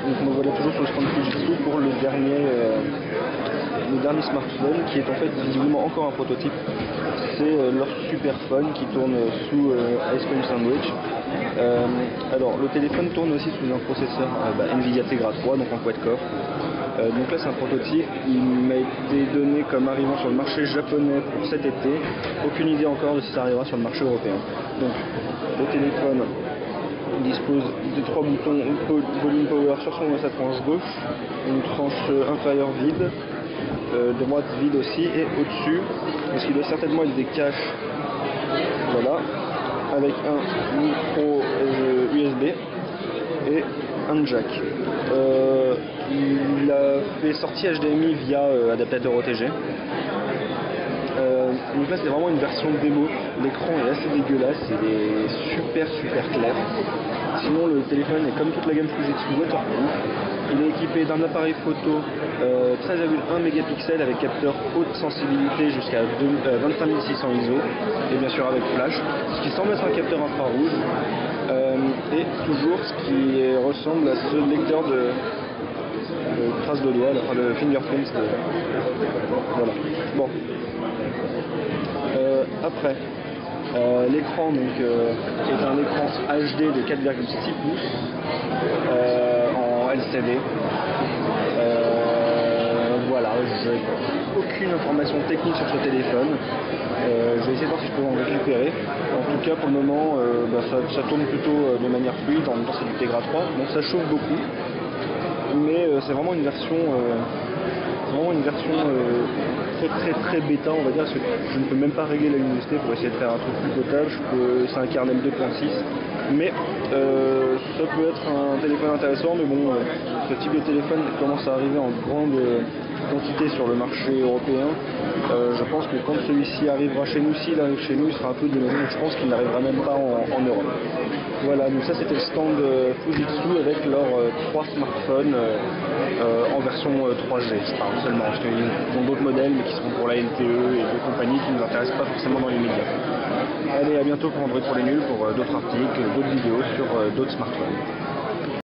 Donc me voilà toujours sur le stand Fujitsu pour le dernier smartphone qui est en fait visiblement encore un prototype. C'est leur Superphone qui tourne sous Ice Cream Sandwich. Alors le téléphone tourne aussi sous un processeur Nvidia Tegra 3, donc en quad-core. Donc là c'est un prototype, il m'a été donné comme arrivant sur le marché japonais pour cet été. Aucune idée encore de si ça arrivera sur le marché européen. Donc le téléphone dispose des 3 boutons volume power sur sa tranche gauche, une tranche inférieure vide, droite vide aussi, et au-dessus, ce qui doit certainement être des caches, voilà, avec un micro USB et un jack. Il a fait sortie HDMI via adaptateur OTG. Donc là c'est vraiment une version démo, l'écran est assez dégueulasse, il est super clair. Sinon le téléphone est comme toute la gamme Fujitsu waterproof. Il est équipé d'un appareil photo 13,1 mégapixels avec capteur haute sensibilité jusqu'à 25600 ISO et bien sûr avec flash, ce qui semble être un capteur infrarouge et toujours ce qui ressemble à ce lecteur de traces de doigts, enfin le fingerprint. Voilà. Bon. Après, l'écran est un écran HD de 4,6 pouces en LCD. Voilà, j'ai aucune information technique sur ce téléphone. Je vais essayer de voir si je peux en récupérer. En tout cas, pour le moment, ça tourne plutôt de manière fluide. En même temps, c'est du Tegra 3, donc ça chauffe beaucoup. Mais c'est vraiment une version très bêta, on va dire, parce que je ne peux même pas régler la luminosité pour essayer de faire un truc plus potable. C'est un kernel 2.6, mais ça peut être un téléphone intéressant. Mais bon, ce type de téléphone commence à arriver en grande quantité sur le marché européen. Je pense que quand celui-ci arrivera chez nous, s'il arrive chez nous, il sera un peu démodé. Je pense qu'il n'arrivera même pas en Europe. Voilà, donc ça c'était le stand Fujitsu avec leurs 3 smartphones en version 3G, je parle seulement, parce qu'ils ont d'autres modèles mais qui seront pour la LTE et d'autres compagnies qui ne nous intéressent pas forcément dans les médias. Allez, à bientôt pour Android pour les nuls, pour d'autres articles, d'autres vidéos sur d'autres smartphones.